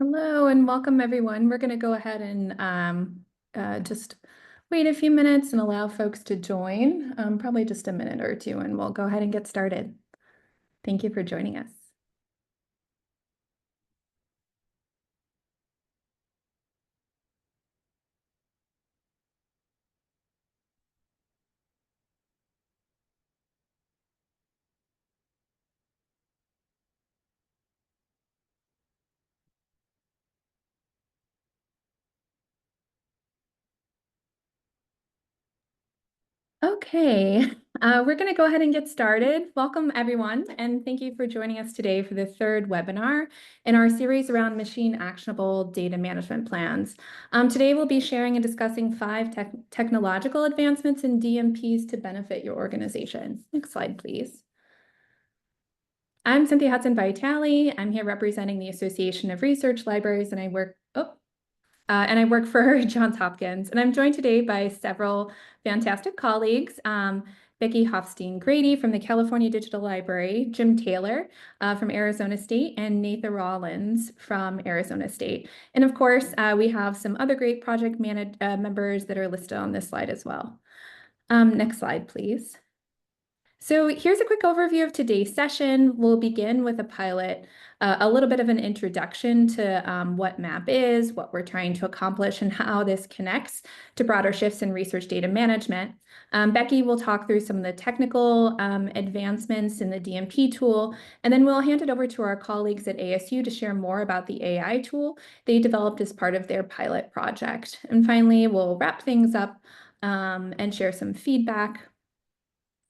Hello and welcome everyone. We're going to go ahead and just wait a few minutes and allow folks to join, probably just a minute or two, and we'll go ahead and get started. Thank you for joining us. Okay, we're going to go ahead and get started. Welcome everyone, and thank you for joining us today for the third webinar in our series around machine actionable data management plans. Today we'll be sharing and discussing 5 technological advancements in DMPs to benefit your organization. Next slide, please. I'm Cynthia Hudson-Vitale. I'm here representing the Association of Research Libraries, and I work for Johns Hopkins. And I'm joined today by several fantastic colleagues, Becky Hofstein-Grady from the California Digital Library, Jim Taylor from Arizona State, and Nathan Rollins from Arizona State. And of course, we have some other great project members that are listed on this slide as well. Next slide, please. So here's a quick overview of today's session. We'll begin with a pilot, a little bit of an introduction to what MAP is, what we're trying to accomplish, and how this connects to broader shifts in research data management. Becky will talk through some of the technical advancements in the DMP tool, and then we'll hand it over to our colleagues at ASU to share more about the AI tool they developed as part of their pilot project. And finally, we'll wrap things up and share some feedback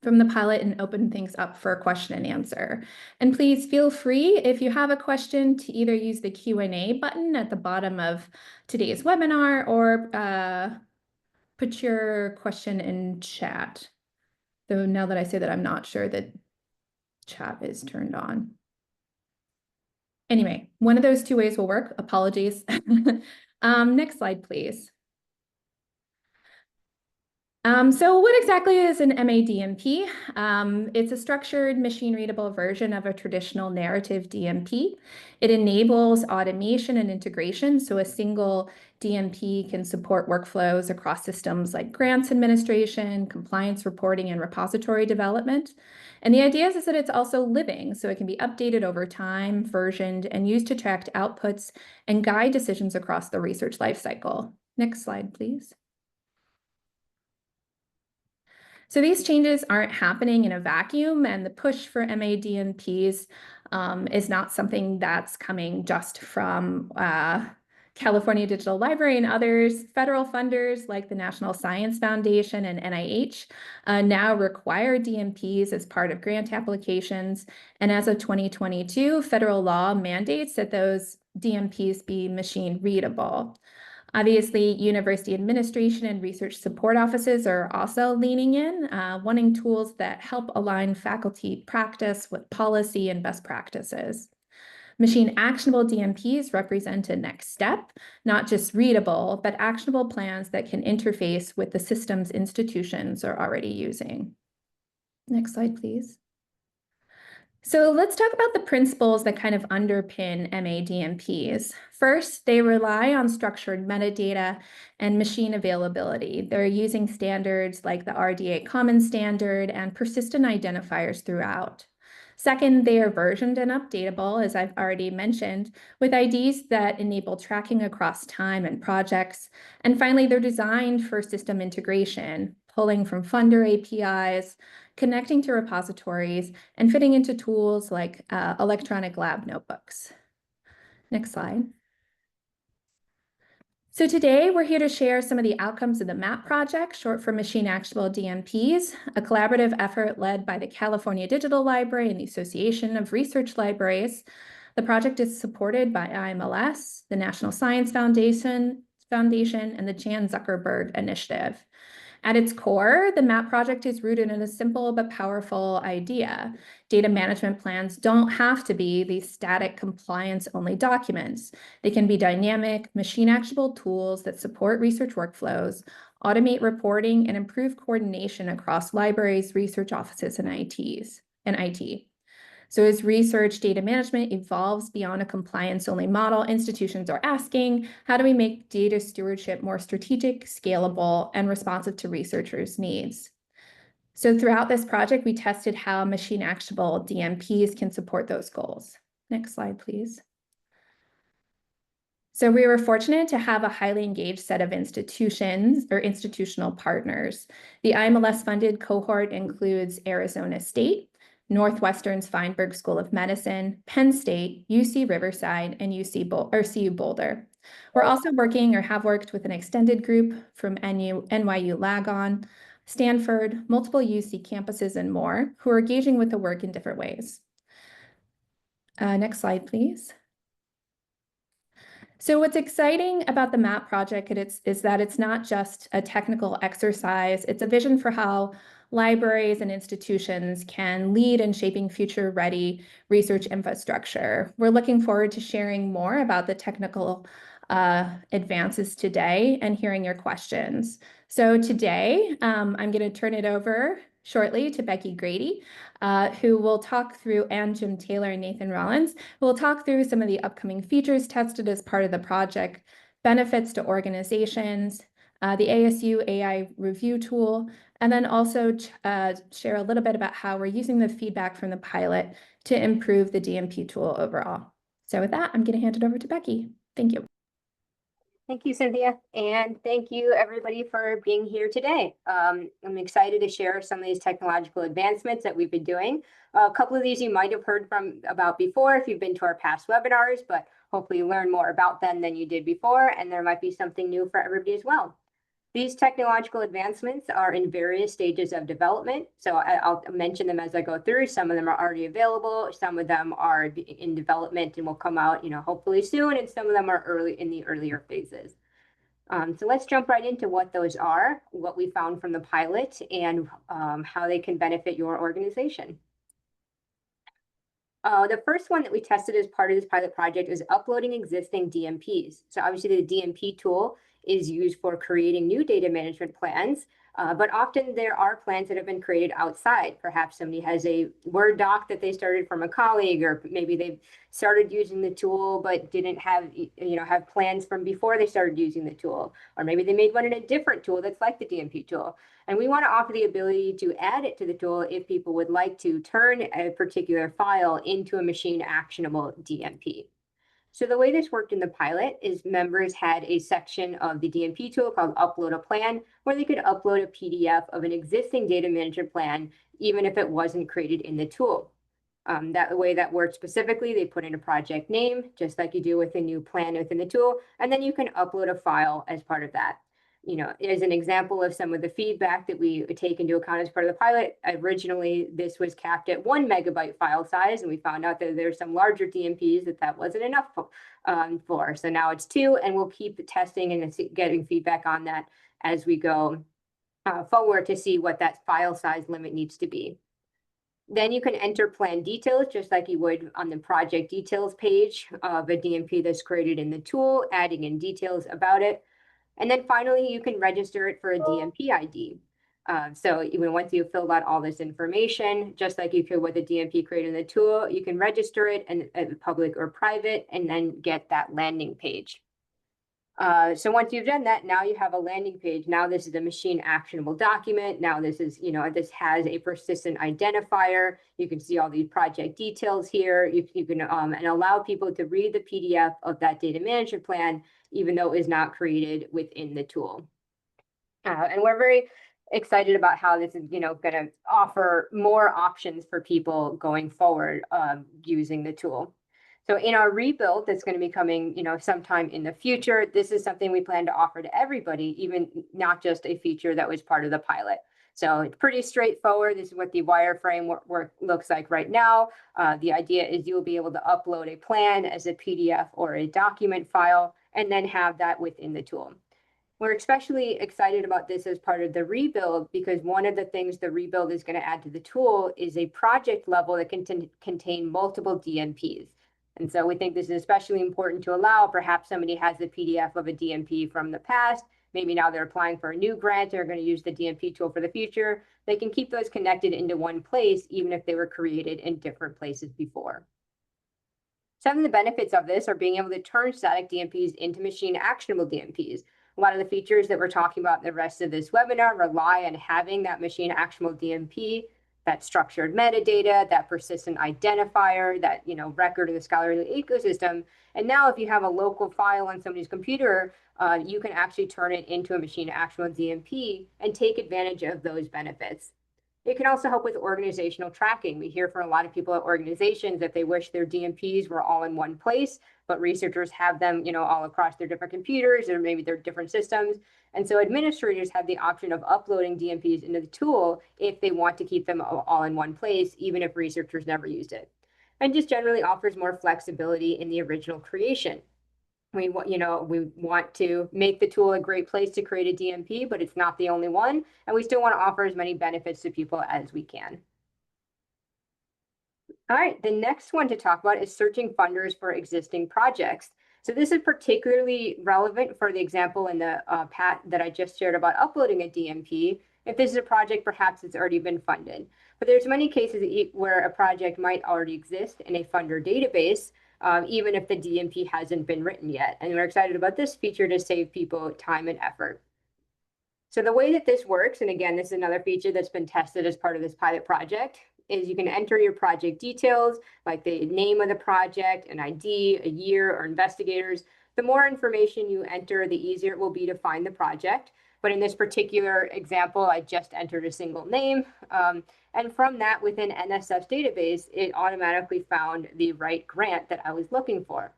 from the pilot and open things up for question and answer. And please feel free, if you have a question, to either use the Q&A button at the bottom of today's webinar or put your question in chat. Though now that I say that, I'm not sure that chat is turned on. Anyway, one of those 2 ways will work. Apologies. Next slide, please. So what exactly is an MADMP? It's a structured machine-readable version of a traditional narrative DMP. It enables automation and integration, so a single DMP can support workflows across systems like grants administration, compliance reporting, and repository development. And the idea is that it's also living, so it can be updated over time, versioned, and used to track outputs and guide decisions across the research lifecycle. Next slide, please. So these changes aren't happening in a vacuum, and the push for MADMPs is not something that's coming just from California Digital Library and others. Federal funders like the National Science Foundation and NIH now require DMPs as part of grant applications. And as of 2022, federal law mandates that those DMPs be machine readable. Obviously, university administration and research support offices are also leaning in, wanting tools that help align faculty practice with policy and best practices. Machine actionable DMPs represent a next step, not just readable, but actionable plans that can interface with the systems institutions are already using. Next slide, please. So let's talk about the principles that kind of underpin MADMPs. First, they rely on structured metadata and machine availability. They're using standards like the RDA Common Standard and persistent identifiers throughout. Second, they are versioned and updatable, as I've already mentioned, with IDs that enable tracking across time and projects. And finally, they're designed for system integration, pulling from funder APIs, connecting to repositories, and fitting into tools like electronic lab notebooks. Next slide. So today we're here to share some of the outcomes of the MAP project, short for Machine Actionable DMPs, a collaborative effort led by the California Digital Library and the Association of Research Libraries. The project is supported by IMLS, the National Science Foundation, and the Jan Zuckerberg Initiative. At its core, the MAP project is rooted in a simple but powerful idea. Data management plans don't have to be these static compliance-only documents. They can be dynamic, machine-actionable tools that support research workflows, automate reporting, and improve coordination across libraries, research offices, and IT. So as research data management evolves beyond a compliance-only model, institutions are asking, how do we make data stewardship more strategic, scalable, and responsive to researchers' needs? So throughout this project, we tested how machine actionable DMPs can support those goals. Next slide, please. So we were fortunate to have a highly engaged set of institutions or institutional partners. The IMLS-funded cohort includes Arizona State, Northwestern's Feinberg School of Medicine, Penn State, UC Riverside, and CU Boulder. We're also working or have worked with an extended group from NYU Lagon, Stanford, multiple UC campuses, and more, who are engaging with the work in different ways. Next slide, please. So what's exciting about the MAP project is that it's not just a technical exercise, it's a vision for how libraries and institutions can lead in shaping future-ready research infrastructure. We're looking forward to sharing more about the technical advances today and hearing your questions. So today, I'm going to turn it over shortly to Becky Grady, who will talk through, and Jim Taylor and Nathan Rollins, who will talk through some of the upcoming features tested as part of the project, benefits to organizations, the ASU AI review tool, and then also share a little bit about how we're using the feedback from the pilot to improve the DMP tool overall. So with that, I'm going to hand it over to Becky. Thank you. Thank you, Cynthia, and thank you everybody for being here today. I'm excited to share some of these technological advancements that we've been doing. A couple of these you might have heard about before if you've been to our past webinars, but hopefully you learn more about them than you did before, and there might be something new for everybody as well. These technological advancements are in various stages of development, so I'll mention them as I go through. Some of them are already available, some of them are in development and will come out, hopefully soon, and some of them are in the earlier phases. So let's jump right into what those are, what we found from the pilot, and how they can benefit your organization. The first one that we tested as part of this pilot project is uploading existing DMPs. So obviously the DMP tool is used for creating new data management plans, but often there are plans that have been created outside. Perhaps somebody has a Word doc that they started from a colleague, or maybe they've started using the tool but didn't have plans from before they started using the tool, or maybe they made one in a different tool that's like the DMP tool. And we want to offer the ability to add it to the tool if people would like to turn a particular file into a machine actionable DMP. So the way this worked in the pilot is members had a section of the DMP tool called Upload a Plan, where they could upload a PDF of an existing data management plan, even if it wasn't created in the tool. That way that worked specifically, they put in a project name, just like you do with a new plan within the tool, and then you can upload a file as part of that. As an example of some of the feedback that we take into account as part of the pilot, originally this was capped at 1 megabyte file size, and we found out that there's some larger DMPs that wasn't enough for. So now it's 2, and we'll keep testing and getting feedback on that as we go forward to see what that file size limit needs to be. Then you can enter plan details just like you would on the project details page of a DMP that's created in the tool, adding in details about it. And then finally, you can register it for a DMP ID. So even once you've filled out all this information, just like you could with a DMP created in the tool, you can register it in public or private and then get that landing page. So once you've done that, now you have a landing page. Now this is a machine actionable document. Now this is, this has a persistent identifier. You can see all these project details here. You can and allow people to read the PDF of that data management plan, even though it is not created within the tool. And we're very excited about how this is, going to offer more options for people going forward using the tool. So in our rebuild that's going to be coming, sometime in the future, this is something we plan to offer to everybody, even not just a feature that was part of the pilot. So it's pretty straightforward. This is what the wireframe work looks like right now. The idea is you'll be able to upload a plan as a PDF or a document file, and then have that within the tool. We're especially excited about this as part of the rebuild because one of the things the rebuild is going to add to the tool is a project level that can contain multiple DMPs. And so we think this is especially important to allow. Perhaps somebody has a PDF of a DMP from the past. maybe now they're applying for a new grant, they're going to use the DMP tool for the future, they can keep those connected into one place, even if they were created in different places before. Some of the benefits of this are being able to turn static DMPs into machine actionable DMPs. A lot of the features that we're talking about in the rest of this webinar rely on having that machine actionable DMP, that structured metadata, that persistent identifier, that record of the scholarly ecosystem. And now if you have a local file on somebody's computer, you can actually turn it into a machine actionable DMP and take advantage of those benefits. It can also help with organizational tracking. We hear from a lot of people at organizations that they wish their DMPs were all in one place, but researchers have them, all across their different computers or maybe their different systems. And so administrators have the option of uploading DMPs into the tool if they want to keep them all in one place, even if researchers never used it. And just generally offers more flexibility in the original creation. We want to make the tool a great place to create a DMP, but it's not the only one. And we still want to offer as many benefits to people as we can. All right, the next one to talk about is searching funders for existing projects. So this is particularly relevant for the example in the PAT that I just shared about uploading a DMP. If this is a project, perhaps it's already been funded. But there's many cases where a project might already exist in a funder database, even if the DMP hasn't been written yet. And we're excited about this feature to save people time and effort. So the way that this works, and again, this is another feature that's been tested as part of this pilot project, is you can enter your project details, like the name of the project, an ID, a year, or investigators. The more information you enter, the easier it will be to find the project. But in this particular example, I just entered a single name. And from that, within NSF's database, it automatically found the right grant that I was looking for.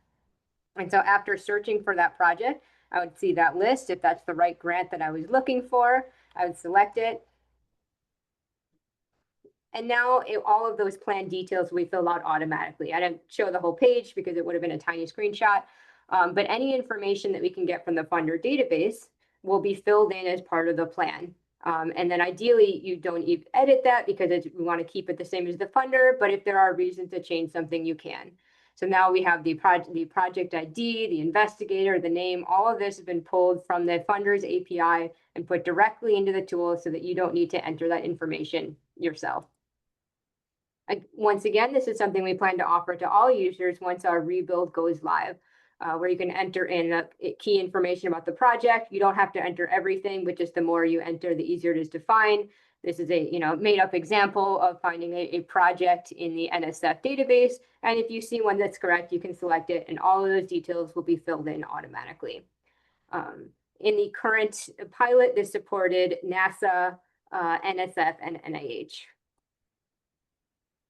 And so after searching for that project, I would see that list. If that's the right grant that I was looking for, I would select it. And now all of those plan details we fill out automatically. I didn't show the whole page because it would have been a tiny screenshot. But any information that we can get from the funder database will be filled in as part of the plan. And then ideally, you don't even edit that because we want to keep it the same as the funder. But if there are reasons to change something, you can. So now we have the project ID, the investigator, the name, all of this has been pulled from the funder's API and put directly into the tool so that you don't need to enter that information yourself. Once again, this is something we plan to offer to all users once our rebuild goes live, where you can enter in key information about the project. You don't have to enter everything, but just the more you enter, the easier it is to find. This is a made up example of finding a project in the NSF database. And if you see one that's correct, you can select it and all of those details will be filled in automatically. In the current pilot, this supported NASA, NSF, and NIH.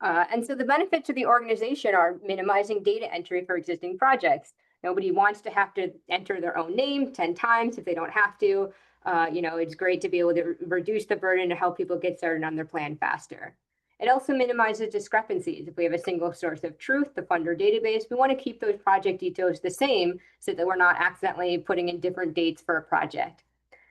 And so the benefits to the organization are minimizing data entry for existing projects. Nobody wants to have to enter their own name 10 times if they don't have to. It's great to be able to reduce the burden to help people get started on their plan faster. It also minimizes discrepancies. If we have a single source of truth, the funder database, we want to keep those project details the same so that we're not accidentally putting in different dates for a project.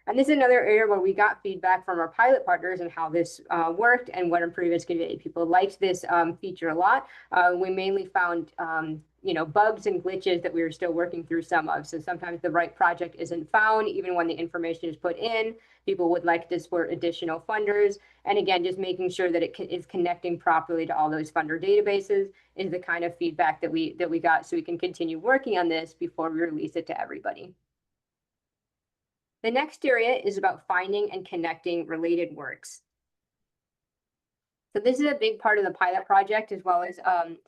And this is another area where we got feedback from our pilot partners and how this worked and what improvements could be. People liked this feature a lot. We mainly found bugs and glitches that we were still working through some of. So sometimes the right project isn't found, even when the information is put in. People would like this for additional funders. And again, just making sure that it is connecting properly to all those funder databases is the kind of feedback that we got, so we can continue working on this before we release it to everybody. The next area is about finding and connecting related works. So this is a big part of the pilot project, as well as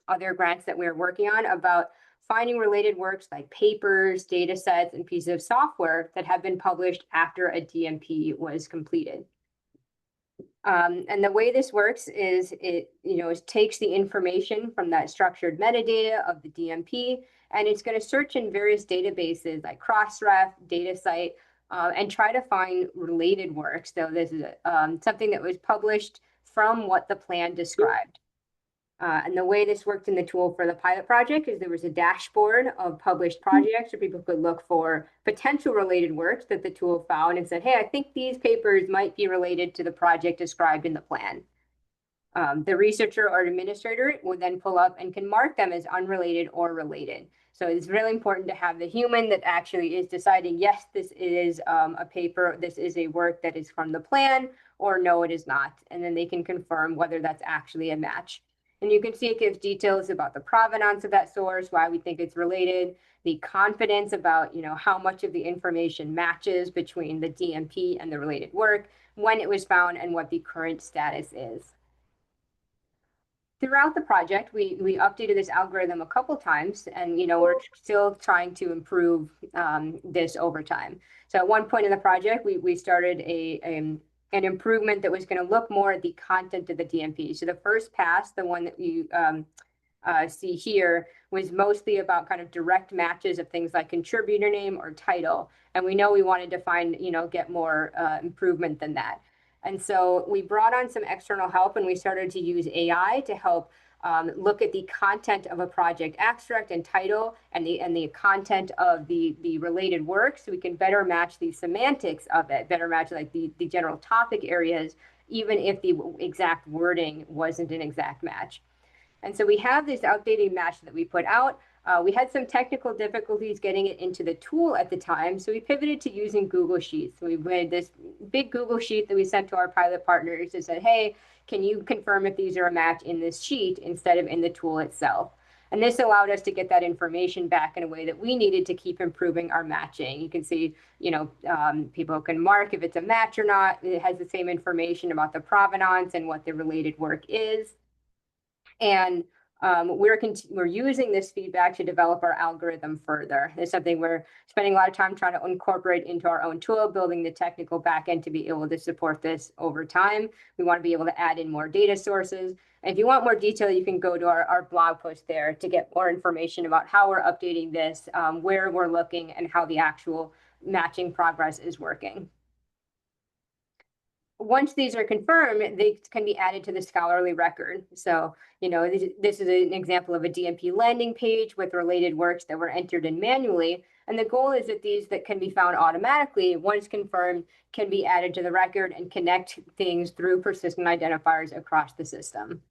other grants that we're working on, about finding related works like papers, data sets, and pieces of software that have been published after a DMP was completed. And the way this works is it takes the information from that structured metadata of the DMP, and it's going to search in various databases like Crossref, DataCite, and try to find related works. So this is something that was published from what the plan described. And the way this worked in the tool for the pilot project is there was a dashboard of published projects where people could look for potential related works that the tool found and said, hey, I think these papers might be related to the project described in the plan. The researcher or administrator will then pull up and can mark them as unrelated or related. So it's really important to have the human that actually is deciding, yes, this is a paper, this is a work that is from the plan, or no, it is not. And then they can confirm whether that's actually a match. And you can see it gives details about the provenance of that source, why we think it's related, the confidence about, how much of the information matches between the DMP and the related work, when it was found, and what the current status is. Throughout the project, we updated this algorithm a couple times, and we're still trying to improve this over time. So at one point in the project, we started an improvement that was going to look more at the content of the DMP. So the first pass, the one that you see here, was mostly about kind of direct matches of things like contributor name or title. And we know we wanted to find, get more improvement than that. And so we brought on some external help, and we started to use AI to help look at the content of a project abstract and title, and the content of the related work, so we can better match the semantics of it, better match like the general topic areas, even if the exact wording wasn't an exact match. And so we have this outdated match that we put out. We had some technical difficulties getting it into the tool at the time, so we pivoted to using Google Sheets. So we made this big Google Sheet that we sent to our pilot partners and said, hey, can you confirm if these are a match in this sheet instead of in the tool itself? And this allowed us to get that information back in a way that we needed to keep improving our matching. You can see, people can mark if it's a match or not. It has the same information about the provenance and what the related work is. And we're using this feedback to develop our algorithm further. It's something we're spending a lot of time trying to incorporate into our own tool, building the technical backend to be able to support this over time. We want to be able to add in more data sources. And if you want more detail, you can go to our blog post there to get more information about how we're updating this, where we're looking, and how the actual matching progress is working. Once these are confirmed, they can be added to the scholarly record. So, this is an example of a DMP landing page with related works that were entered in manually. And the goal is that these that can be found automatically, once confirmed, can be added to the record and connect things through persistent identifiers across the system.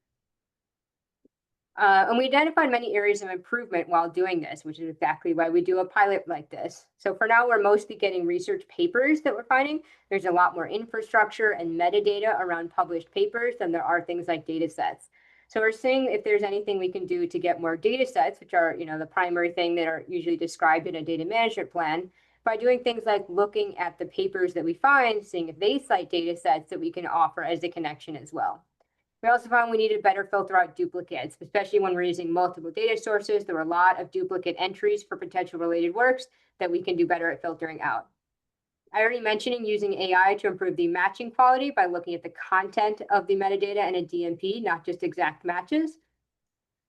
And we identified many areas of improvement while doing this, which is exactly why we do a pilot like this. So for now, we're mostly getting research papers that we're finding. There's a lot more infrastructure and metadata around published papers than there are things like data sets. So we're seeing if there's anything we can do to get more data sets, which are the primary thing that are usually described in a data management plan, by doing things like looking at the papers that we find, seeing if they cite data sets that we can offer as a connection as well. We also found we needed better filter out duplicates, especially when we're using multiple data sources. There were a lot of duplicate entries for potential related works that we can do better at filtering out. I already mentioned using AI to improve the matching quality by looking at the content of the metadata in a DMP, not just exact matches.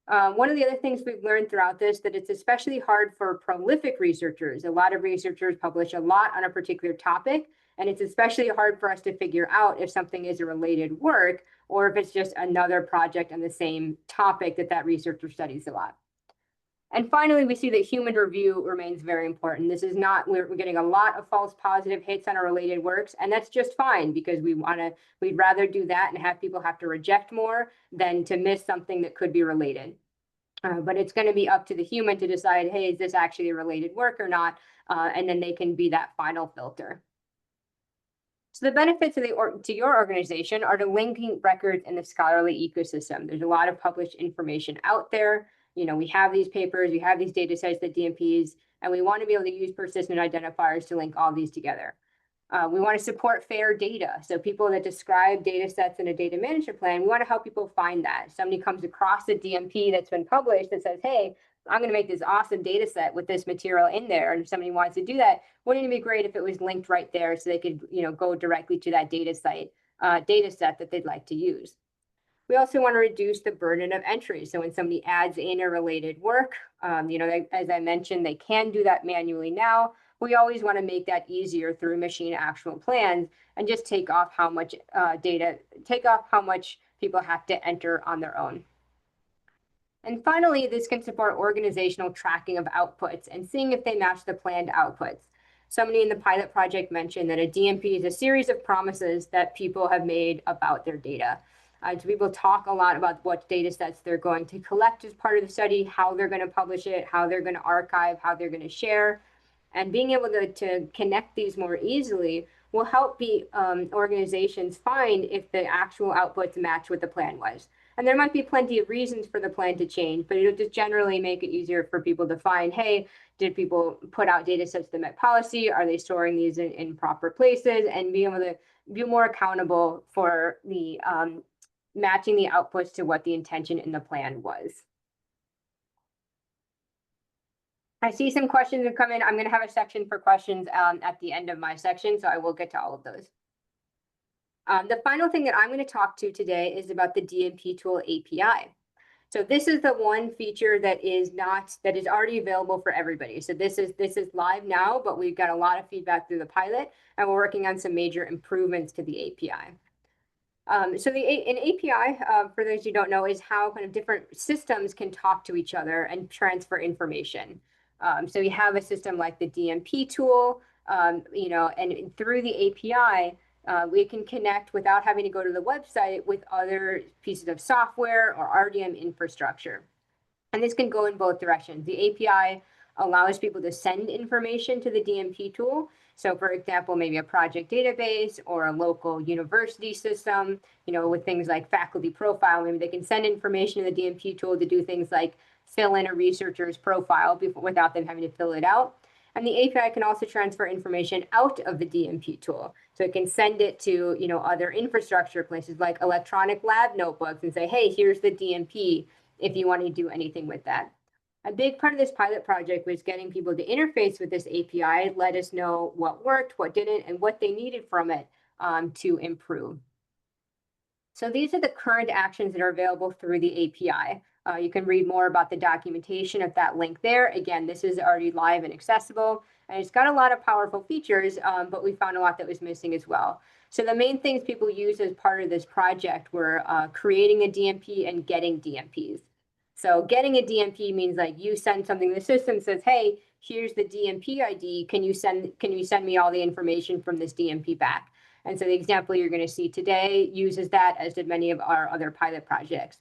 One of the other things we've learned throughout this, that it's especially hard for prolific researchers. A lot of researchers publish a lot on a particular topic, and it's especially hard for us to figure out if something is a related work or if it's just another project on the same topic that researcher studies a lot. And finally, we see that human review remains very important. This is not, we're getting a lot of false positive hits on our related works, and that's just fine because we'd rather do that and have people have to reject more than to miss something that could be related. But it's going to be up to the human to decide, hey, is this actually a related work or not? And then they can be that final filter. So the benefits to your organization are to linking records in the scholarly ecosystem. There's a lot of published information out there. We have these papers, we have these data sets, the DMPs, and we want to be able to use persistent identifiers to link all these together. We want to support fair data. So people that describe data sets in a data management plan, we want to help people find that. If somebody comes across a DMP that's been published that says, hey, I'm going to make this awesome data set with this material in there. And if somebody wants to do that, wouldn't it be great if it was linked right there so they could, go directly to that data set that they'd like to use. We also want to reduce the burden of entry. So when somebody adds in a related work, as I mentioned, they can do that manually now. We always want to make that easier through machine actual plans and just take off how much how much people have to enter on their own. And finally, this can support organizational tracking of outputs and seeing if they match the planned outputs. Somebody in the pilot project mentioned that a DMP is a series of promises that people have made about their data. So people talk a lot about what data sets they're going to collect as part of the study, how they're going to publish it, how they're going to archive, how they're going to share. And being able to connect these more easily will help organizations find if the actual outputs match what the plan was. And there might be plenty of reasons for the plan to change, but it'll just generally make it easier for people to find, hey, did people put out data sets that met policy? Are they storing these in proper places? And being able to be more accountable for the matching the outputs to what the intention in the plan was. I see some questions have come in. I'm going to have a section for questions at the end of my section, so I will get to all of those. The final thing that I'm going to talk to today is about the DMP Tool API. So this is the one feature that is already available for everybody. So this is live now, but we've got a lot of feedback through the pilot, and we're working on some major improvements to the API. So an API, for those who don't know, is how kind of different systems can talk to each other and transfer information. So you have a system like the DMP tool, and through the API, we can connect without having to go to the website with other pieces of software or RDM infrastructure. And this can go in both directions. The API allows people to send information to the DMP tool. So for example, maybe a project database or a local university system, with things like faculty profile, maybe they can send information to the DMP tool to do things like fill in a researcher's profile without them having to fill it out. And the API can also transfer information out of the DMP tool. So it can send it to, other infrastructure places like electronic lab notebooks and say, hey, here's the DMP if you want to do anything with that. A big part of this pilot project was getting people to interface with this API, let us know what worked, what didn't, and what they needed from it to improve. So these are the current actions that are available through the API. You can read more about the documentation at that link there. Again, this is already live and accessible, and it's got a lot of powerful features, but we found a lot that was missing as well. So the main things people used as part of this project were creating a DMP and getting DMPs. So getting a DMP means like you send something, the system says, hey, here's the DMP ID. Can you send me all the information from this DMP back? And so the example you're going to see today uses that, as did many of our other pilot projects.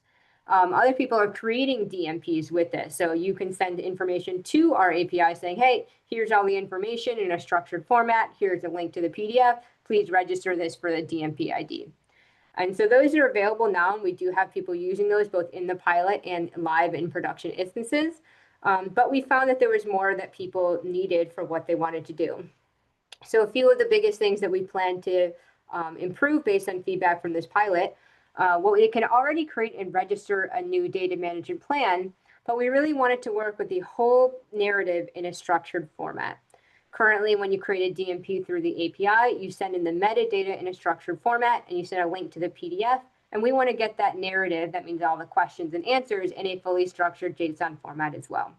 Other people are creating DMPs with this. So you can send information to our API saying, hey, here's all the information in a structured format. Here's a link to the PDF. Please register this for the DMP ID. And so those are available now, and we do have people using those both in the pilot and live in production instances. But we found that there was more that people needed for what they wanted to do. So a few of the biggest things that we plan to improve based on feedback from this pilot, we can already create and register a new data management plan, but we really wanted to work with the whole narrative in a structured format. Currently, when you create a DMP through the API, you send in the metadata in a structured format, and you send a link to the PDF. And we want to get that narrative, that means all the questions and answers, in a fully structured JSON format as well.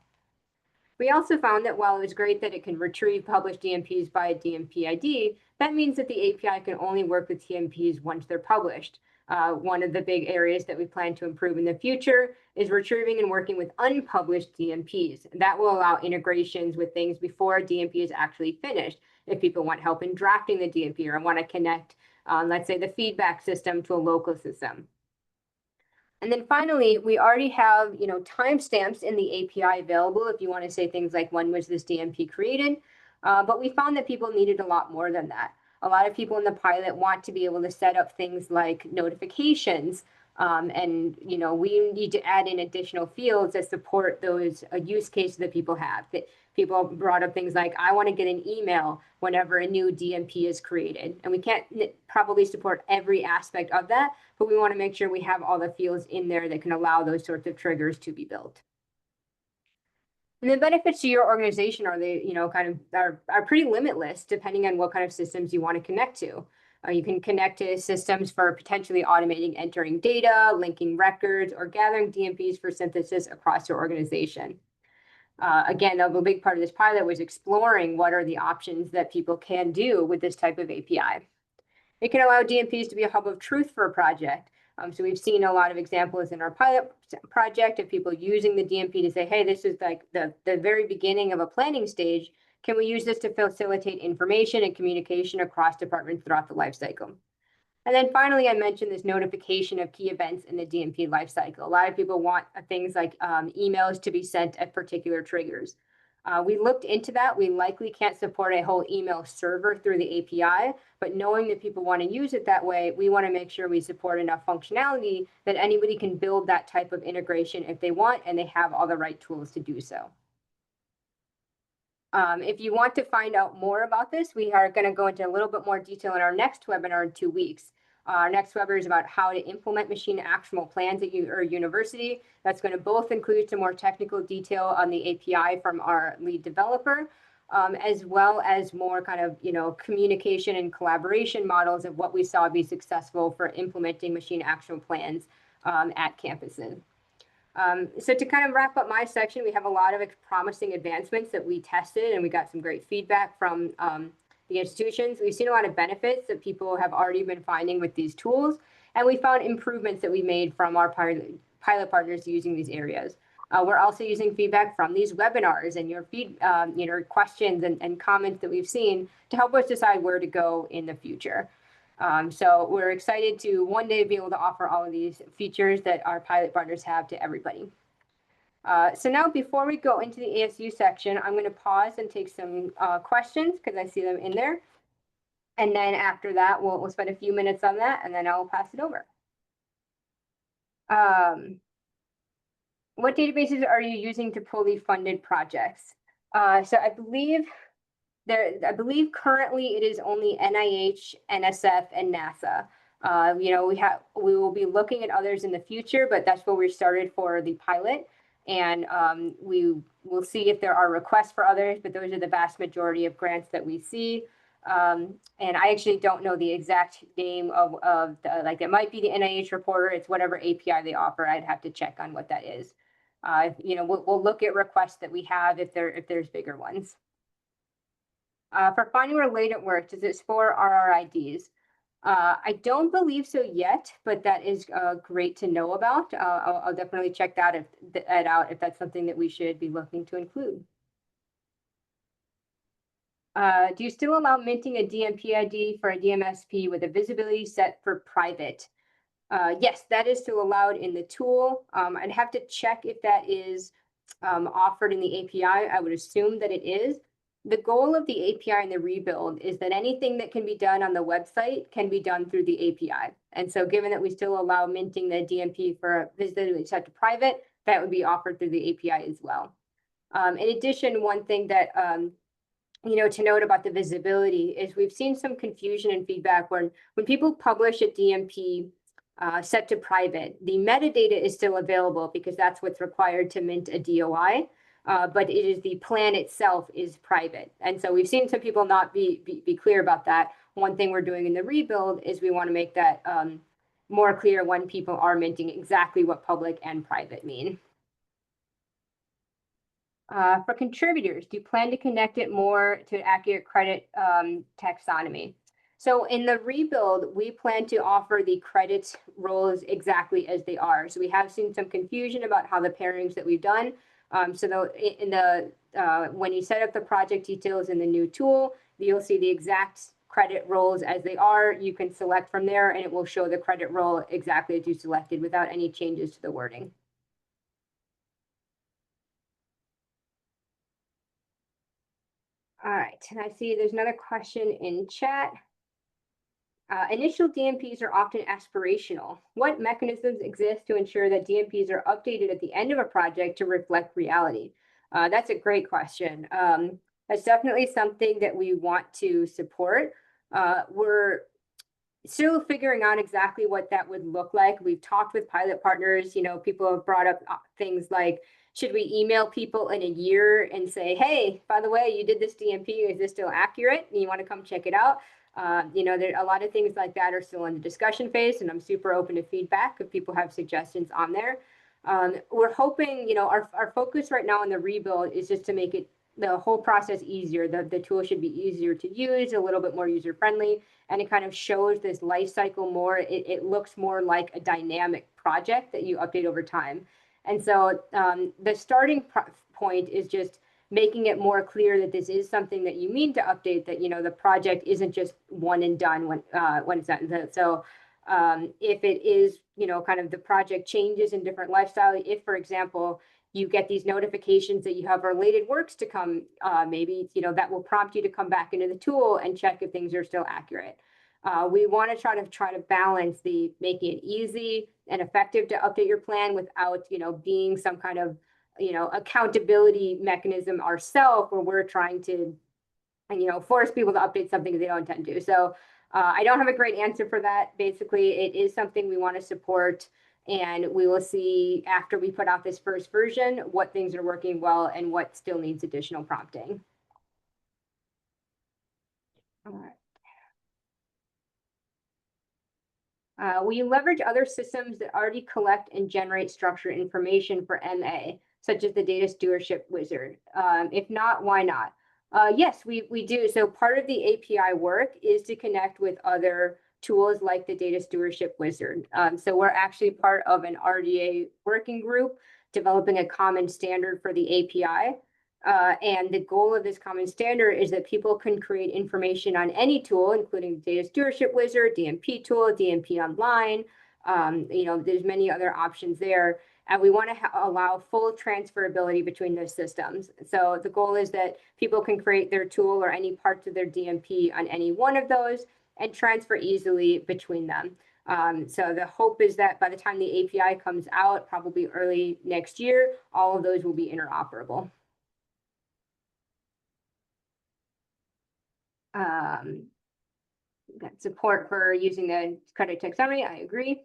We also found that while it was great that it can retrieve published DMPs by a DMP ID, that means that the API can only work with DMPs once they're published. One of the big areas that we plan to improve in the future is retrieving and working with unpublished DMPs. That will allow integrations with things before a DMP is actually finished. If people want help in drafting the DMP or want to connect, let's say, the feedback system to a local system. And then finally, we already have, timestamps in the API available if you want to say things like, when was this DMP created? But we found that people needed a lot more than that. A lot of people in the pilot want to be able to set up things like notifications. And we need to add in additional fields that support those use cases that people have. That people brought up things like, I want to get an email whenever a new DMP is created. And we can't probably support every aspect of that, but we want to make sure we have all the fields in there that can allow those sorts of triggers to be built. And the benefits to your organization are are pretty limitless depending on what kind of systems you want to connect to. You can connect to systems for potentially automating entering data, linking records, or gathering DMPs for synthesis across your organization. Again, a big part of this pilot was exploring what are the options that people can do with this type of API. It can allow DMPs to be a hub of truth for a project. So we've seen a lot of examples in our pilot project of people using the DMP to say, hey, this is like the very beginning of a planning stage. Can we use this to facilitate information and communication across departments throughout the life cycle? And then finally, I mentioned this notification of key events in the DMP lifecycle. A lot of people want things like emails to be sent at particular triggers. We looked into that. We likely can't support a whole email server through the API, but knowing that people want to use it that way, we want to make sure we support enough functionality that anybody can build that type of integration if they want, and they have all the right tools to do so. If you want to find out more about this, we are going to go into a little bit more detail in our next webinar in 2 weeks. Our next webinar is about how to implement machine actionable plans at your university. That's going to both include some more technical detail on the API from our lead developer, as well as more kind of, communication and collaboration models of what we saw be successful for implementing machine actionable plans at campuses. So to kind of wrap up my section, we have a lot of promising advancements that we tested, and we got some great feedback from the institutions. We've seen a lot of benefits that people have already been finding with these tools, and we found improvements that we made from our pilot partners using these areas. We're also using feedback from these webinars and your questions and comments that we've seen to help us decide where to go in the future. So we're excited to one day be able to offer all of these features that our pilot partners have to everybody. So now before we go into the ASU section, I'm going to pause and take some questions because I see them in there. And then after that, we'll spend a few minutes on that, and then I'll pass it over. What databases are you using to pull the funded projects? So I believe currently it is only NIH, NSF, and NASA. We will be looking at others in the future, but that's where we started for the pilot. And we will see if there are requests for others, but those are the vast majority of grants that we see. And I actually don't know the exact name of it might be the NIH reporter. It's whatever API they offer. I'd have to check on what that is. We'll look at requests that we have if there's bigger ones. For finding related work, does it explore RRIDs? I don't believe so yet, but that is great to know about. I'll definitely check that out if that's something that we should be looking to include. Do you still allow minting a DMP ID for a DMSP with a visibility set for private? Yes, that is still allowed in the tool. I'd have to check if that is offered in the API. I would assume that it is. The goal of the API and the rebuild is that anything that can be done on the website can be done through the API. And so given that we still allow minting the DMP for visibility set to private, that would be offered through the API as well. In addition, one thing that to note about the visibility is we've seen some confusion and feedback when people publish a DMP set to private, the metadata is still available because that's what's required to mint a DOI. But it is the plan itself is private. And so we've seen some people not be clear about that. One thing we're doing in the rebuild is we want to make that more clear when people are minting exactly what public and private mean. For contributors, do you plan to connect it more to accurate credit taxonomy? So in the rebuild, we plan to offer the credit roles exactly as they are. So we have seen some confusion about how the pairings that we've done. When you set up the project details in the new tool, you'll see the exact credit roles as they are. You can select from there, and it will show the credit role exactly as you selected without any changes to the wording. All right, and I see there's another question in chat. Initial DMPs are often aspirational. What mechanisms exist to ensure that DMPs are updated at the end of a project to reflect reality? That's a great question. That's definitely something that we want to support. We're still figuring out exactly what that would look like. We've talked with pilot partners. People have brought up things like, should we email people in a year and say, hey, by the way, you did this DMP, is this still accurate? And you want to come check it out? There a lot of things like that are still in the discussion phase, and I'm super open to feedback if people have suggestions on there. We're hoping, our focus right now on the rebuild is just to make the whole process easier. The tool should be easier to use, a little bit more user-friendly, and it kind of shows this life cycle more. It looks more like a dynamic project that you update over time. And so the starting point is just making it more clear that this is something that you mean to update, that, you know, the project isn't just one and done when it's done. So if it is, you know, kind of the project changes in different lifestyle, if, for example, you get these notifications that you have related works to come, maybe, you know, that will prompt you to come back into the tool and check if things are still accurate. We want to try to balance the making it easy and effective to update your plan without, you know, being some kind of, you know, accountability mechanism ourselves where we're trying to, you know, force people to update something they don't intend to. So I don't have a great answer for that. Basically, it is something we want to support. And we will see after we put out this first version what things are working well and what still needs additional prompting. All right. We leverage other systems that already collect and generate structured information for MA, such as the data stewardship wizard. If not, why not? Yes, we do. So part of the API work is to connect with other tools like the data stewardship wizard. So we're actually part of an RDA working group developing a common standard for the API. And the goal of this common standard is that people can create information on any tool, including data stewardship wizard, DMP tool, DMP online. You know, there's many other options there. And we want to allow full transferability between those systems. So the goal is that people can create their tool or any parts of their DMP on any one of those and transfer easily between them. So the hope is that by the time the API comes out, probably early next year, all of those will be interoperable. Got support for using the credit taxonomy, I agree.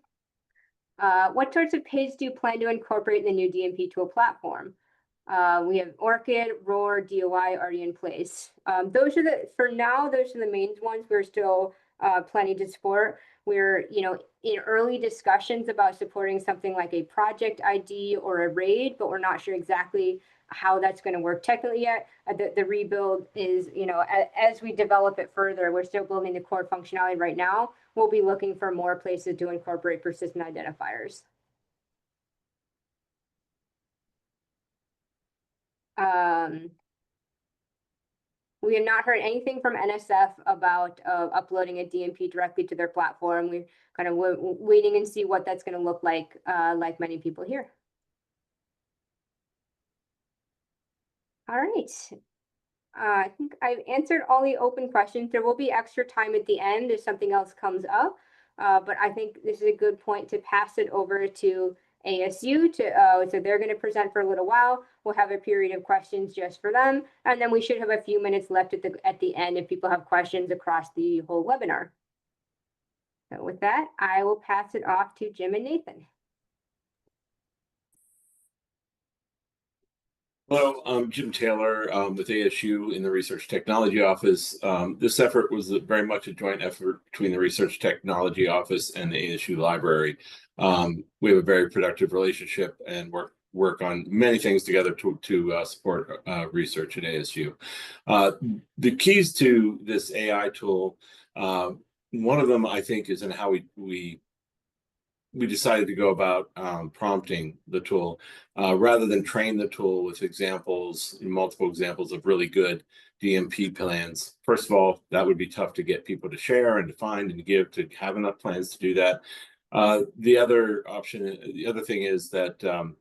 What sorts of PIDs do you plan to incorporate in the new DMP tool platform? We have ORCID, ROAR, DOI already in place. Those are for now, those are the main ones we're still planning to support. We're, you know, in early discussions about supporting something like a project ID or a RAID, but we're not sure exactly how that's going to work technically yet. The rebuild is, you know, as we develop it further, we're still building the core functionality right now. We'll be looking for more places to incorporate persistent identifiers. We have not heard anything from NSF about uploading a DMP directly to their platform. We're kind of waiting and see what that's going to look like many people here. All right. I think I've answered all the open questions. There will be extra time at the end if something else comes up, but I think this is a good point to pass it over to ASU so they're going to present for a little while. We'll have a period of questions just for them, and then we should have a few minutes left at the end if people have questions across the whole webinar. So with that, I will pass it off to Jim and Nathan. Hello, I'm Jim Taylor with ASU in the Research Technology Office. This effort was very much a joint effort between the Research Technology Office and the ASU Library. We have a very productive relationship and work on many things together to support research at ASU. The keys to this AI tool, one of them I think is in how we decided to go about prompting the tool rather than train the tool with multiple examples of really good DMP plans. First of all, that would be tough to get people to share and to find and give, to have enough plans to do that. The other thing is that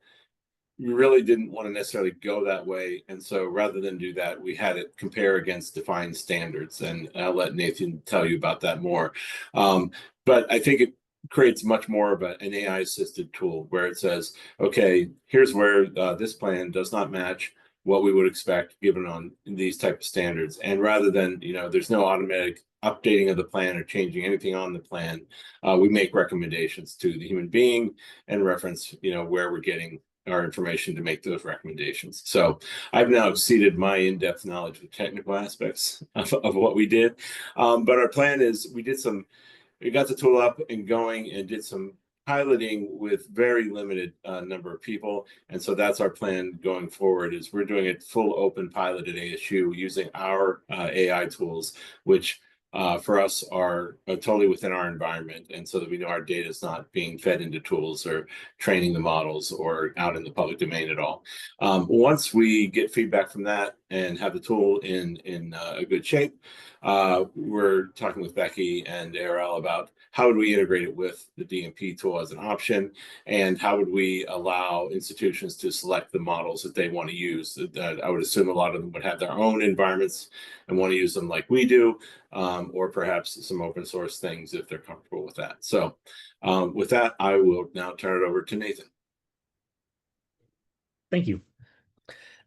we really didn't want to necessarily go that way. And so rather than do that, we had it compare against defined standards. And I'll let Nathan tell you about that more. But I think it creates much more of an AI assisted tool where it says, okay, here's where this plan does not match what we would expect given on these type of standards. And rather than, you know, there's no automatic updating of the plan or changing anything on the plan, we make recommendations to the human being and reference, you know, where we're getting our information to make those recommendations. So I've now exceeded my in-depth knowledge of technical aspects of what we did. But our plan is we got the tool up and going and did some piloting with very limited number of people. And so that's our plan going forward, is we're doing a full open pilot at ASU using our AI tools, which for us are totally within our environment, and so that we know our data is not being fed into tools or training the models or out in the public domain at all. Once we get feedback from that and have the tool in a good shape, we're talking with Becky and ARL about how would we integrate it with the DMP tool as an option, and how would we allow institutions to select the models that they want to use. I would assume a lot of them would have their own environments and want to use them like we do, or perhaps some open source things if they're comfortable with that. So with that, I will now turn it over to Nathan. Thank you.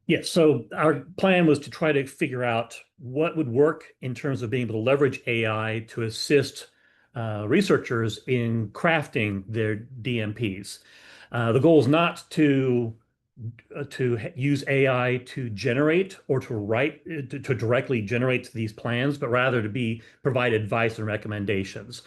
Yes, so our plan was to try to figure out what would work in terms of being able to leverage AI to assist researchers in crafting their DMPs. The goal is not to use AI to generate or to write to directly generate these plans, but rather to provide advice and recommendations.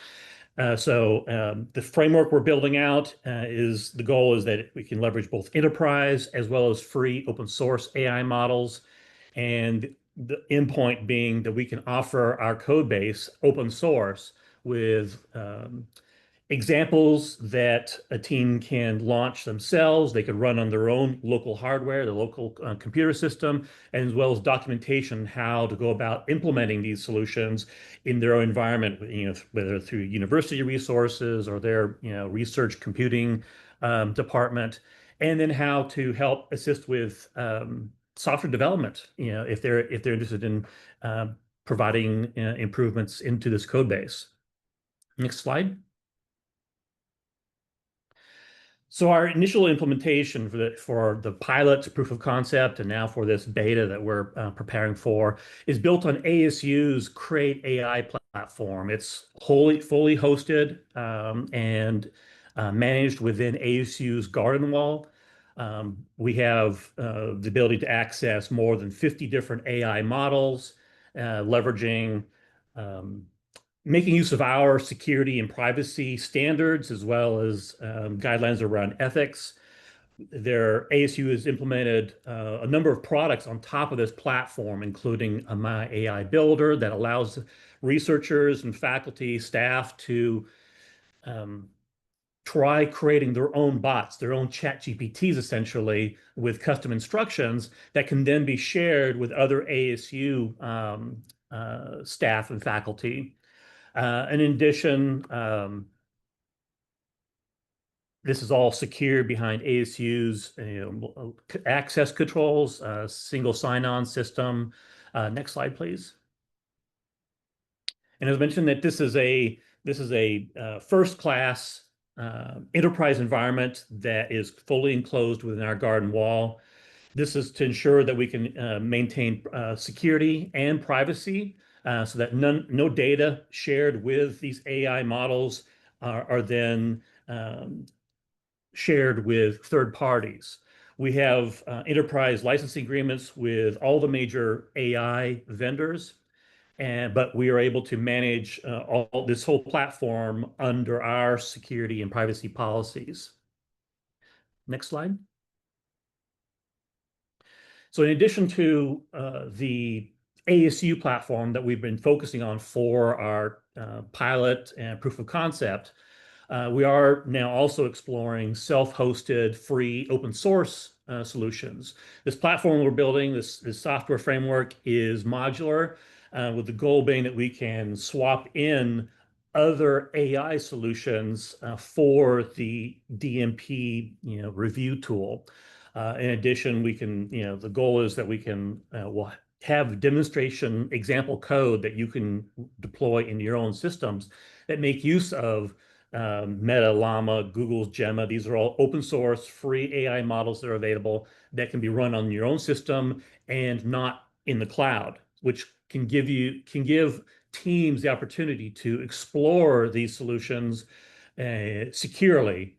The framework we're building out the goal is that we can leverage both enterprise as well as free open source AI models, and the endpoint being that we can offer our code base open source with examples that a team can launch themselves. They could run on their own local hardware, the local computer system, as well as documentation how to go about implementing these solutions in their own environment, whether through university resources or their research computing department, and then how to help assist with software development, if they're interested in providing improvements into this code base. Next slide. So our initial implementation for the pilot proof of concept and now for this beta that we're preparing for is built on ASU's Create AI platform. It's fully hosted and managed within ASU's Garden Wall. We have the ability to access more than 50 different AI models, leveraging making use of our security and privacy standards, as well as guidelines around ethics. ASU has implemented a number of products on top of this platform, including a My AI Builder that allows researchers and faculty, staff to try creating their own bots, their own chat GPTs, essentially, with custom instructions that can then be shared with other ASU staff and faculty. In addition, this is all secure behind ASU's access controls, single sign-on system. Next slide, please. And as mentioned, that this is a first-class enterprise environment that is fully enclosed within our garden wall. This is to ensure that we can maintain security and privacy, so that no data shared with these AI models are then shared with third parties. We have enterprise licensing agreements with all the major AI vendors, but we are able to manage this whole platform under our security and privacy policies. Next slide. So in addition to the ASU platform that we've been focusing on for our pilot and proof of concept, we are now also exploring self-hosted, free, open source solutions. This platform we're building, this software framework, is modular, with the goal being that we can swap in other AI solutions for the DMP review tool. In addition, we can, the goal is that we can we'll have demonstration example code that you can deploy in your own systems that make use of Meta, Llama, Google's Gemma. These are all open source, free AI models that are available that can be run on your own system and not in the cloud, which can give teams the opportunity to explore these solutions securely,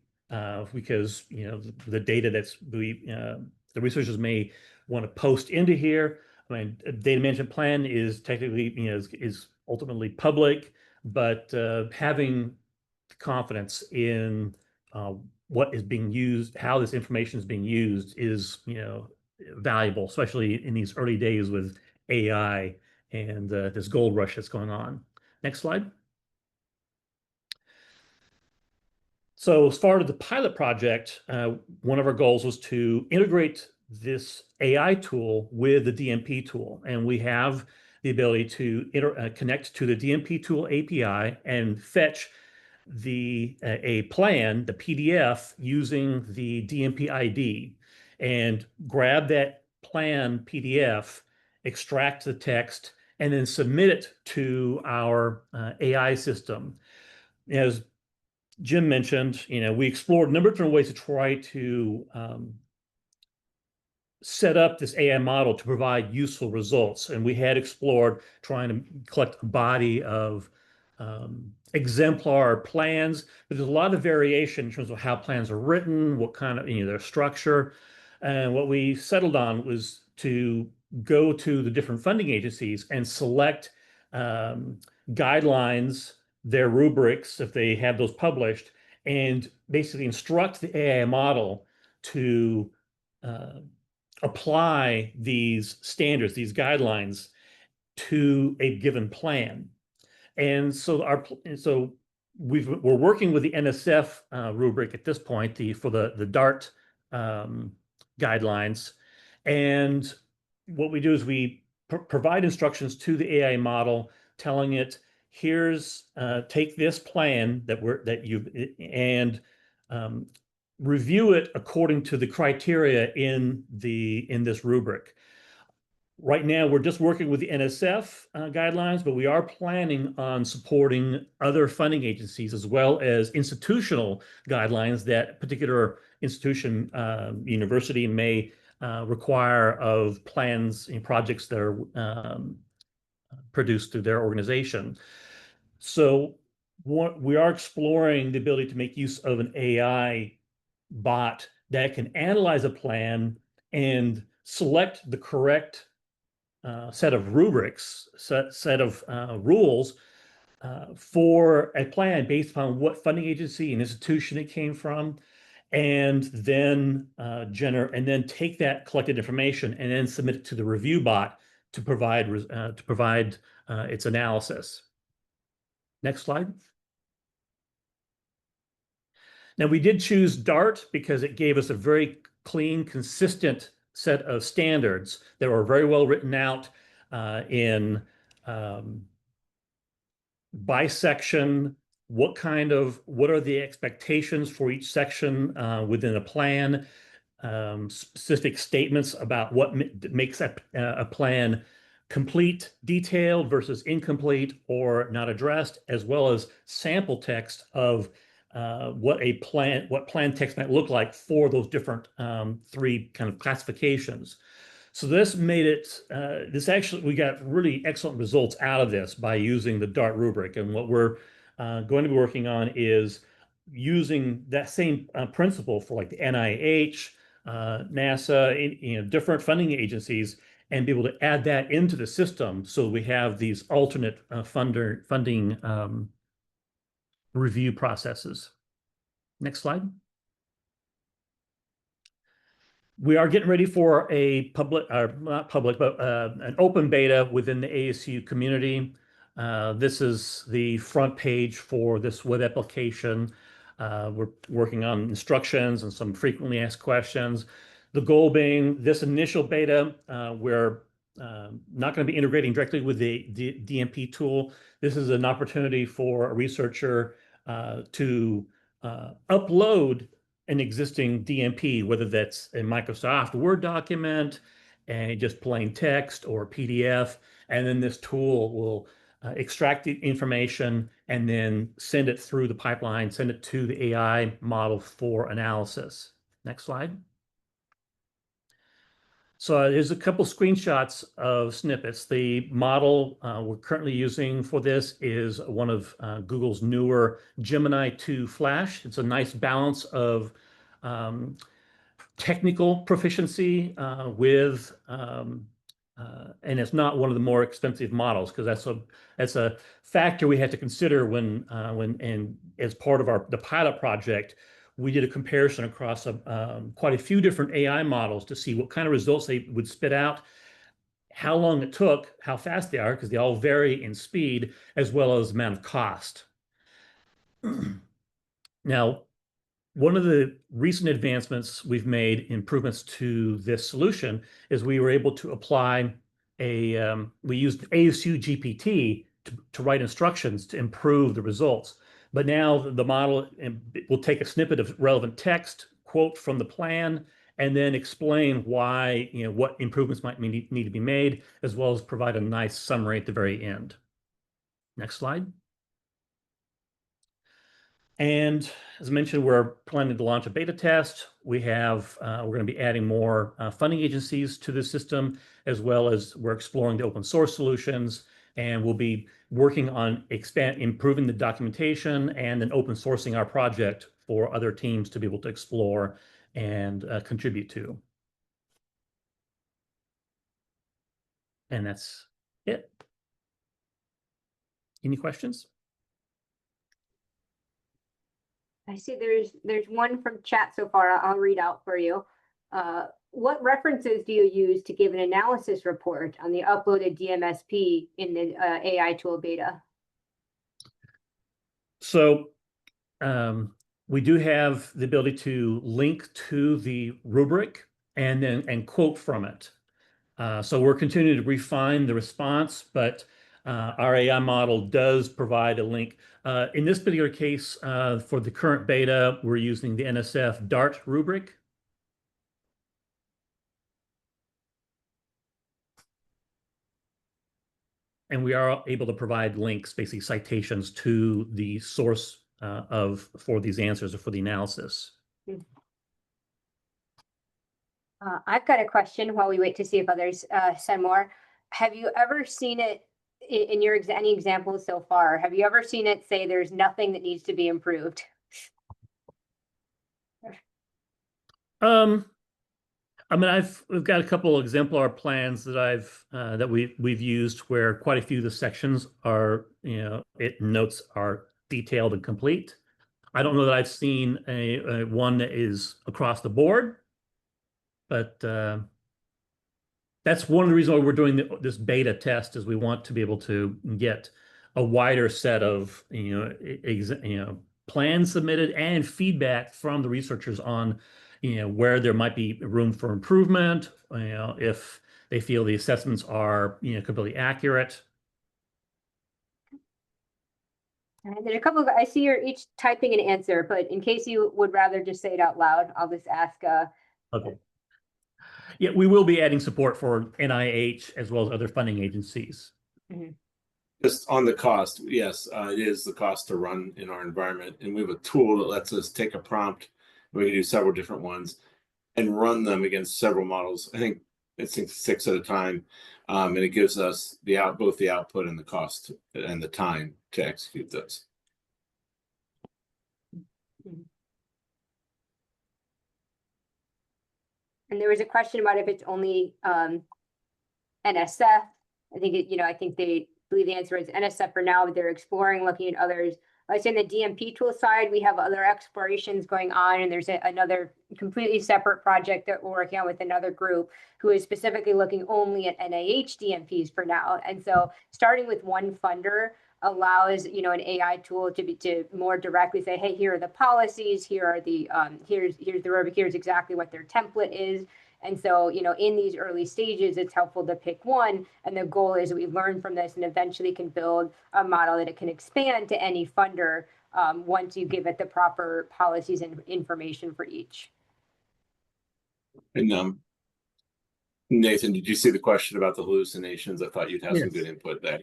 because the data the researchers may want to post into here. I mean, a data management plan is technically is ultimately public, but having confidence in what is being used, how this information is being used, is valuable, especially in these early days with AI and this gold rush that's going on. Next slide. So as far as the pilot project, one of our goals was to integrate this AI tool with the DMP tool. And we have the ability to connect to the DMP tool API and fetch a plan, the PDF, using the DMP ID, and grab that plan PDF, extract the text, and then submit it to our AI system. As Jim mentioned, we explored a number of different ways to try to set up this AI model to provide useful results. And we had explored trying to collect a body of exemplar plans, but there's a lot of variation in terms of how plans are written, what kind of, their structure. And what we settled on was to go to the different funding agencies and select guidelines, their rubrics, if they have those published, and basically instruct the AI model to apply these standards, these guidelines, to a given plan. And so we're working with the NSF rubric at this point, for the DART guidelines. And what we do is we provide instructions to the AI model, telling it, here's take this plan and review it according to the criteria in this rubric. Right now, we're just working with the NSF guidelines, but we are planning on supporting other funding agencies as well as institutional guidelines that a particular institution, university may require of plans and projects that are produced through their organization. So we are exploring the ability to make use of an AI bot that can analyze a plan and select the correct set of rubrics, set of rules for a plan based upon what funding agency and institution it came from, and then take that collected information and then submit it to the review bot to provide its analysis. Next slide. Now, we did choose DART because it gave us a very clean, consistent set of standards that were very well written out in by section. What are the expectations for each section within a plan? Specific statements about what makes a plan complete, detailed versus incomplete or not addressed, as well as sample text of what plan text might look like for those different three kind of classifications. So this made it, we got really excellent results out of this by using the DART rubric. And what we're going to be working on is using that same principle for like the NIH, NASA, different funding agencies, and be able to add that into the system so we have these alternate funding review processes. Next slide. We are getting ready for a not public, but an open beta within the ASU community. This is the front page for this web application. We're working on instructions and some frequently asked questions. The goal being this initial beta, we're not going to be integrating directly with the DMP tool. This is an opportunity for a researcher to upload an existing DMP, whether that's a Microsoft Word document and just plain text or PDF, and then this tool will extract the information and then send it through the pipeline, send it to the AI model for analysis. Next slide. So here's a couple screenshots of snippets. The model we're currently using for this is one of Google's newer Gemini 2 Flash. It's a nice balance of technical proficiency with, and it's not one of the more expensive models, because that's a factor we had to consider when and as part of the pilot project. We did a comparison across quite a few different AI models to see what kind of results they would spit out. how long it took, how fast they are, because they all vary in speed, as well as amount of cost. Now, one of the recent advancements we've made, improvements to this solution, is we were able to apply we used ASU GPT to write instructions to improve the results. But now the model will take a snippet of relevant text, quote from the plan, and then explain why, what improvements might need to be made, as well as provide a nice summary at the very end. Next slide. And as I mentioned, we're planning to launch a beta test. We're going to be adding more funding agencies to the system, as well as we're exploring the open source solutions, and we'll be working on improving the documentation and then open sourcing our project for other teams to be able to explore and contribute to. And that's it. Any questions? I see there's one from chat so far. I'll read out for you. What references do you use to give an analysis report on the uploaded DMSP in the AI tool beta? So we do have the ability to link to the rubric and quote from it. So we're continuing to refine the response, but our AI model does provide a link. In this particular case, for the current beta, we're using the NSF DART rubric. And we are able to provide links, basically citations to the source for these answers or for the analysis. I've got a question while we wait to see if others send more. Have you ever seen it in your any examples so far? Have you ever seen it say there's nothing that needs to be improved? I mean, we've got a couple of exemplar plans that we've used where quite a few of the sections are, notes are detailed and complete. I don't know that I've seen a one that is across the board, but that's one of the reasons why we're doing this beta test, is we want to be able to get a wider set of plans submitted and feedback from the researchers on where there might be room for improvement, if they feel the assessments are completely accurate. And there's a couple of, I see you're each typing an answer, but in case you would rather just say it out loud, I'll just ask. Okay. Yeah, we will be adding support for NIH as well as other funding agencies. Mm-hmm. Just on the cost, yes, it is the cost to run in our environment. And we have a tool that lets us take a prompt, we can do several different ones, and run them against several models. I think it's 6 at a time. And it gives us both the output and the cost and the time to execute those. Mm-hmm. And there was a question about if it's only NSF. I think I think they believe the answer is NSF for now, but they're exploring, looking at others. I'd say in the DMP tool side, we have other explorations going on, and there's another completely separate project that we're working on with another group who is specifically looking only at NIH DMPs for now. And so starting with one funder allows an AI tool to more directly say, hey, here are the policies, here are the here's the rubric, here's exactly what their template is. And so, in these early stages, it's helpful to pick one. And the goal is that we learn from this and eventually can build a model that it can expand to any funder once you give it the proper policies and information for each. And Nathan, did you see the question about the hallucinations? I thought you'd have some good input there.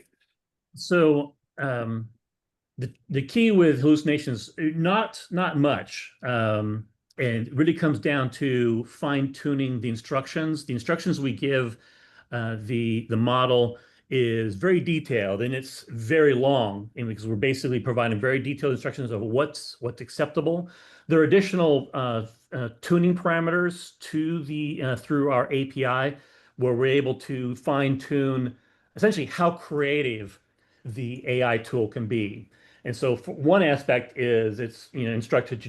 So the key with hallucinations, not much. And it really comes down to fine-tuning the instructions. The instructions we give the model is very detailed, and it's very long, and because we're basically providing very detailed instructions of what's acceptable. There are additional tuning parameters to through our API, where we're able to fine-tune essentially how creative the AI tool can be. And so for one aspect is it's instructed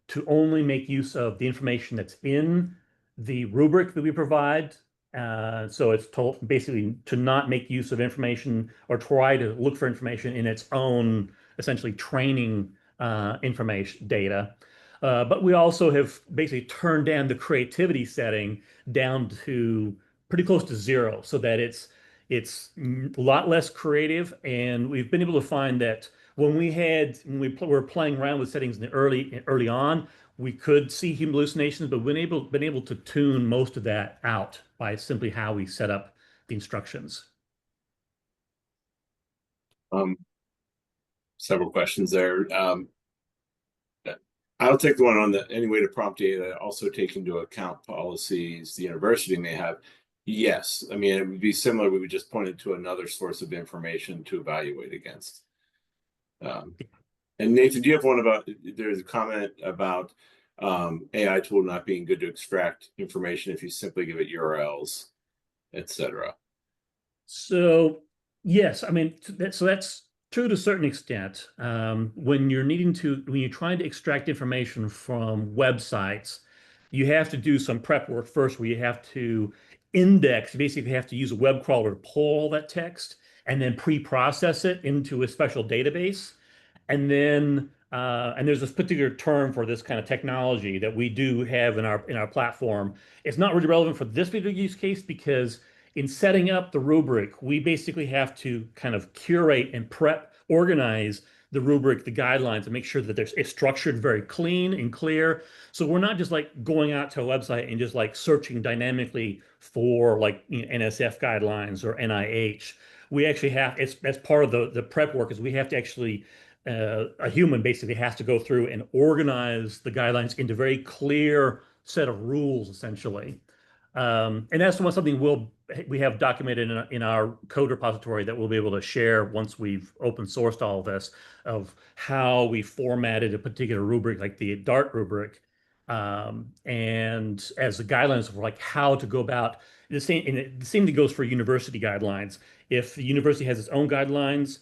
to only make use of the information that's in the rubric that we provide So it's told basically to not make use of information or try to look for information in its own essentially training information data. But we also have basically turned down the creativity setting down to pretty close to zero, so that it's a lot less creative. And we've been able to find that when were playing around with settings in the early on, we could see human hallucinations, but been able to tune most of that out by simply how we set up the instructions. Several questions there. I'll take the one on the any way to prompt data, also take into account policies the university may have. Yes, I mean, it would be similar. We would just point it to another source of information to evaluate against. And Nathan, do you have one about, there's a comment about AI tool not being good to extract information if you simply give it URLs, etc. So yes, I mean, so that's true to a certain extent. When you're trying to extract information from websites, you have to do some prep work first, where you have to index, basically have to use a web crawler to pull all that text and then pre-process it into a special database. And there's this particular term for this kind of technology that we do have in our platform. It's not really relevant for this particular use case, because in setting up the rubric, we basically have to kind of curate and organize the rubric, the guidelines, and make sure that it's structured very clean and clear. So we're not just like going out to a website and just like searching dynamically for like NSF guidelines or NIH. We actually have, that's part of the prep work, is we have to actually a human basically has to go through and organize the guidelines into very clear set of rules, essentially. And that's something we have documented in our code repository that we'll be able to share once we've open sourced all of this, of how we formatted a particular rubric, like the DART rubric, and as the guidelines for like how to go about the same. And the same thing goes for university guidelines. If the university has its own guidelines,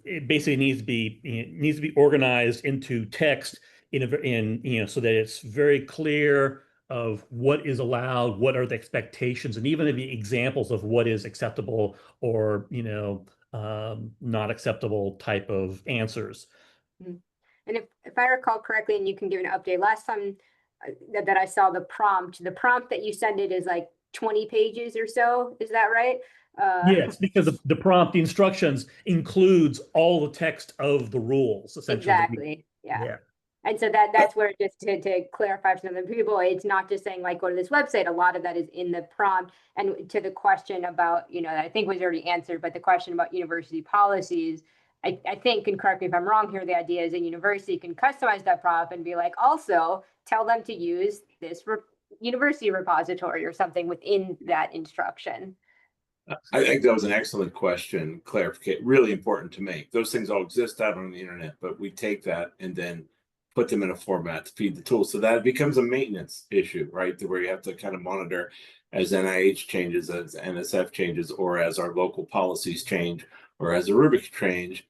it basically needs to be organized into text so that it's very clear of what is allowed, what are the expectations, and even the examples of what is acceptable or not acceptable type of answers. And if I recall correctly, and you can give an update, last time that I saw the prompt that you send it is like 20 pages or so. Is that right? Yes, because the prompt, the instructions includes all the text of the rules, essentially. Exactly. Yeah. Yeah. And so that's where, just to clarify for some of the people, it's not just saying like go to this website. A lot of that is in the prompt. And to the question about, that I think was already answered, but the question about university policies, I think, and correct me if I'm wrong here, the idea is a university can customize that prompt and be like, also tell them to use this university repository or something within that instruction. I think that was an excellent question, clarification, really important to make. Those things all exist out on the internet, but we take that and then put them in a format to feed the tool, so that it becomes a maintenance issue, right? Where you have to kind of monitor as NIH changes, as NSF changes, or as our local policies change, or as the rubrics change.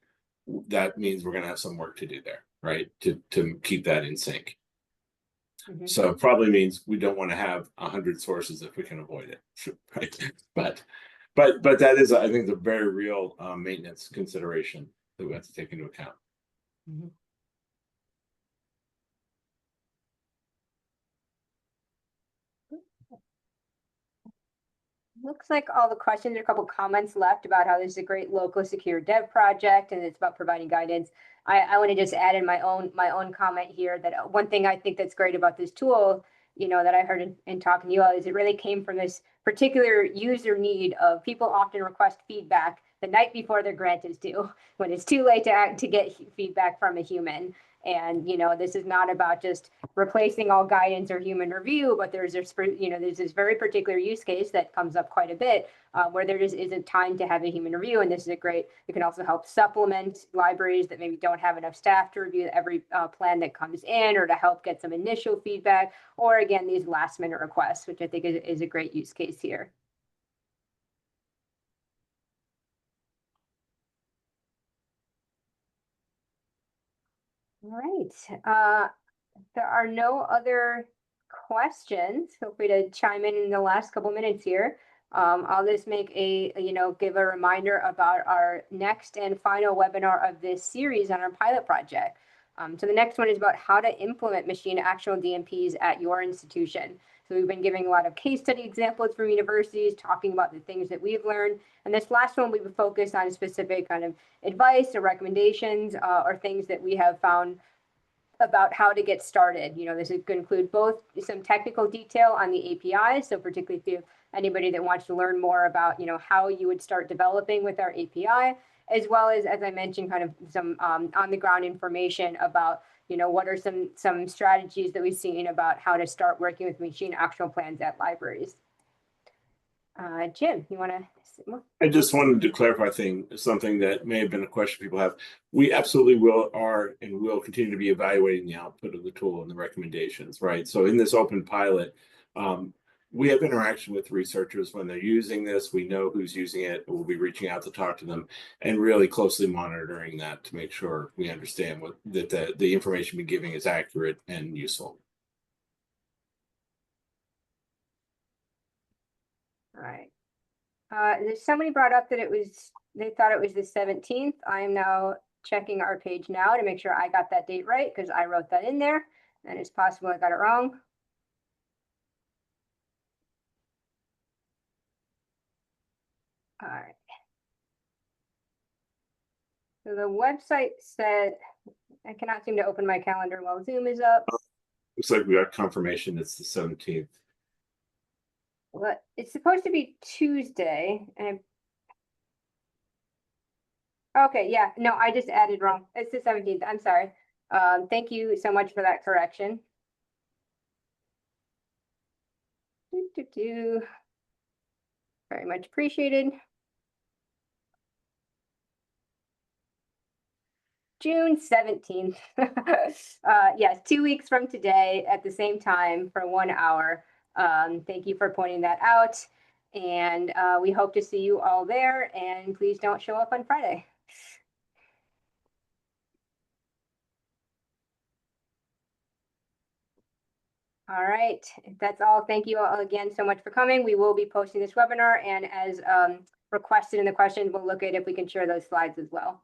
That means we're going to have some work to do there, right? To keep that in sync. Mm-hmm. So it probably means we don't want to have 100 sources if we can avoid it, right? But that is, I think, the very real maintenance consideration that we have to take into account. Mm-hmm. Looks like all the questions, a couple comments left about how this is a great local secure dev project and it's about providing guidance. I want to just add in my own comment here that one thing I think that's great about this tool, that I heard in talking to you all, is it really came from this particular user need of people often request feedback the night before their grant is due, when it's too late to get feedback from a human. And, this is not about just replacing all guidance or human review, but there's this very particular use case that comes up quite a bit where there just isn't time to have a human review. And this is it can also help supplement libraries that maybe don't have enough staff to review every plan that comes in, or to help get some initial feedback, or again, these last minute requests, which I think is a great use case here. All right. There are no other questions, feel free to chime in the last couple minutes here. I'll just make give a reminder about our next and final webinar of this series on our pilot project. So the next one is about how to implement machine actionable DMPs at your institution. So we've been giving a lot of case study examples from universities, talking about the things that we've learned. And this last one, we would focus on specific kind of advice or recommendations or things that we have found about how to get started. This could include both some technical detail on the APIs. So particularly if you have anybody that wants to learn more about, how you would start developing with our API, as well as I mentioned, kind of some on the ground information about, what are some strategies that we've seen about how to start working with machine actionable plans at libraries. Jim, you want to say more? I just wanted to clarify something that may have been a question people have. We absolutely will continue to be evaluating the output of the tool and the recommendations, right? So in this open pilot, we have interaction with researchers when they're using this. We know who's using it. We'll be reaching out to talk to them and really closely monitoring that to make sure we understand that the information we're giving is accurate and useful. All right. Somebody brought up that they thought it was the 17th. I am now checking our page now to make sure I got that date right, because I wrote that in there and it's possible I got it wrong. All right. So the website said, I cannot seem to open my calendar while Zoom is up. Looks like we got confirmation it's the 17th. Well, it's supposed to be Tuesday. Okay, yeah, no, I just added wrong. It's the 17th. I'm sorry. Thank you so much for that correction. Very much appreciated. June 17th. Yes, 2 weeks from today at the same time for 1 hour. Thank you for pointing that out. And we hope to see you all there. And please don't show up on Friday. All right, that's all. Thank you all again so much for coming. We will be posting this webinar, and as requested in the questions, we'll look at if we can share those slides as well.